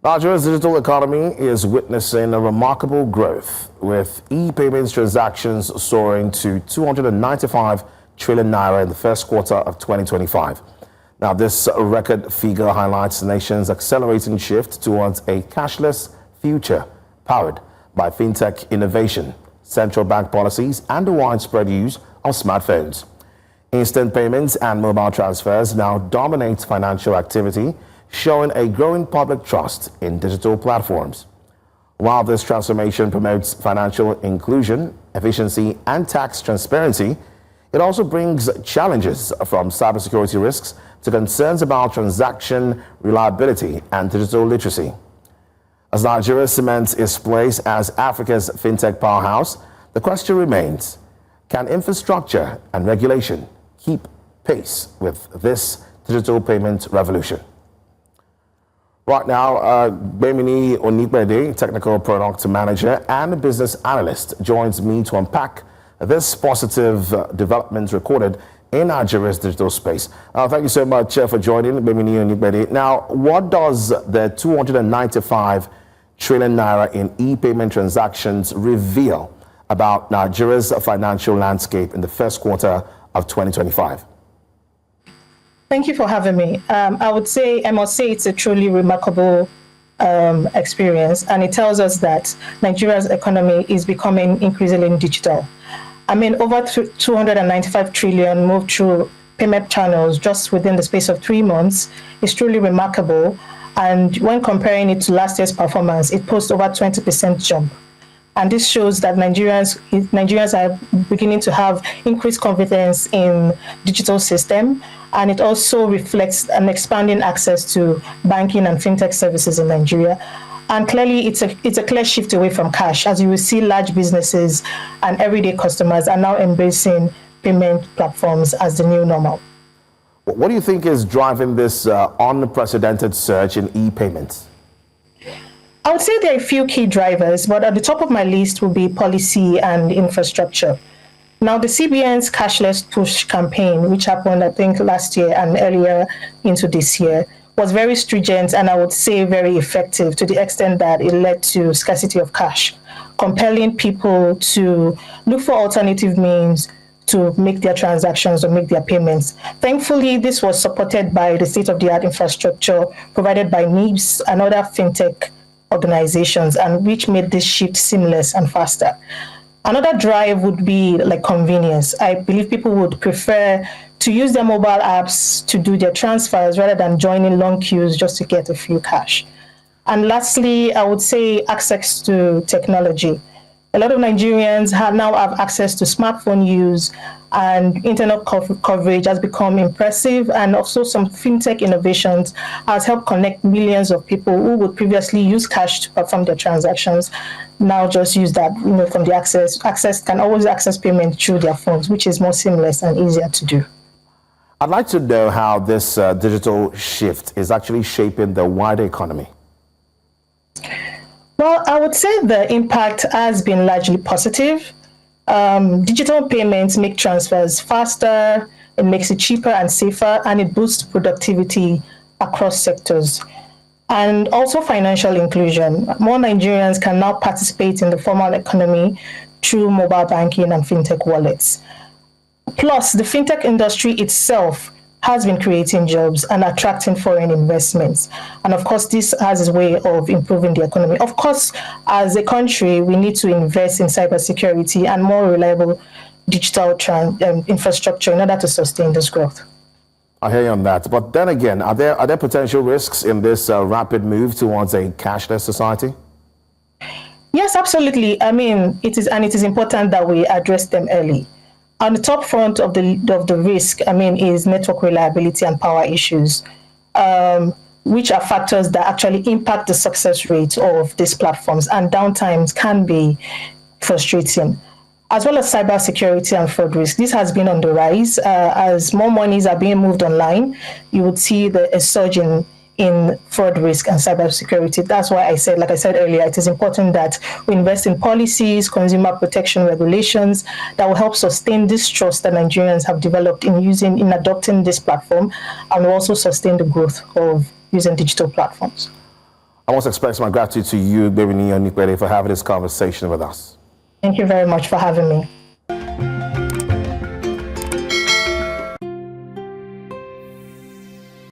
Nigeria's digital economy is witnessing a remarkable growth, with e-payments transactions soaring to 295 trillion naira in the first quarter of 2025. Now, this record figure highlights the nation's accelerating shift towards a cashless future powered by fintech innovation, central bank policies, and the widespread use of smartphones. Instant payments and mobile transfers now dominate financial activity, showing a growing public trust in digital platforms. While this transformation promotes financial inclusion, efficiency, and tax transparency, it also brings challenges from cybersecurity risks to concerns about transaction reliability and digital literacy. As Nigeria cements its place as Africa's fintech powerhouse, the question remains, can infrastructure and regulation keep pace with this digital payment revolution? Right now, Gbeminiyi Onipede, Technical Product Manager and Business Analyst, joins me to unpack this positive development recorded in Nigeria's digital space. Thank you so much for joining, Gbeminiyi Onipede. Now, what does the 295 trillion naira in e-payment transactions reveal about Nigeria's financial landscape in the first quarter of 2025? Thank you for having me. I must say it's a truly remarkable experience, and it tells us that Nigeria's economy is becoming increasingly digital. Over 295 trillion moved through payment channels just within the space of 3 months is truly remarkable. And when comparing it to last year's performance, it posts over 20% jump. And this shows that Nigerians are beginning to have increased confidence in digital system, and it also reflects an expanding access to banking and fintech services in Nigeria. And clearly, it's a clear shift away from cash, as you will see large businesses and everyday customers are now embracing payment platforms as the new normal. What do you think is driving this unprecedented surge in e-payments? I would say there are a few key drivers, but at the top of my list will be policy and infrastructure. Now, the CBN's cashless push campaign, which happened, I think, last year and earlier into this year, was very stringent and I would say very effective to the extent that it led to scarcity of cash, compelling people to look for alternative means to make their transactions or make their payments. Thankfully, this was supported by the state-of-the-art infrastructure provided by NIBS and other fintech organizations, and which made this shift seamless and faster. Another drive would be like convenience. I believe people would prefer to use their mobile apps to do their transfers rather than joining long queues just to get a few cash. And lastly, I would say access to technology. A lot of Nigerians now have access to smartphone use, and internet coverage has become impressive, and also some fintech innovations has helped connect millions of people who would previously use cash to perform their transactions. Now just use that, from the access can always access payment through their phones, which is more seamless and easier to do. I'd like to know how this digital shift is actually shaping the wider economy. Well, I would say the impact has been largely positive. Digital payments make transfers faster, it makes it cheaper and safer, and it boosts productivity across sectors. And also financial inclusion. More Nigerians can now participate in the formal economy through mobile banking and fintech wallets. Plus, the fintech industry itself has been creating jobs and attracting foreign investments. And of course, this has its way of improving the economy. Of course, as a country, we need to invest in cybersecurity and more reliable digital infrastructure in order to sustain this growth. I hear you on that. But then again, are there potential risks in this rapid move towards a cashless society? Yes, absolutely. It is important that we address them early. On the top front of the risk, is network reliability and power issues, which are factors that actually impact the success rate of these platforms, and downtimes can be frustrating, as well as cybersecurity and fraud risk. This has been on the rise. As more monies are being moved online, you would see a surge in fraud risk and cybersecurity. That's why like I said earlier, it is important that we invest in policies, consumer protection regulations that will help sustain this trust that Nigerians have developed in adopting this platform, and will also sustain the growth of using digital platforms. I want to express my gratitude to you, Gbeminiyi Onipede, for having this conversation with us. Thank you very much for having me.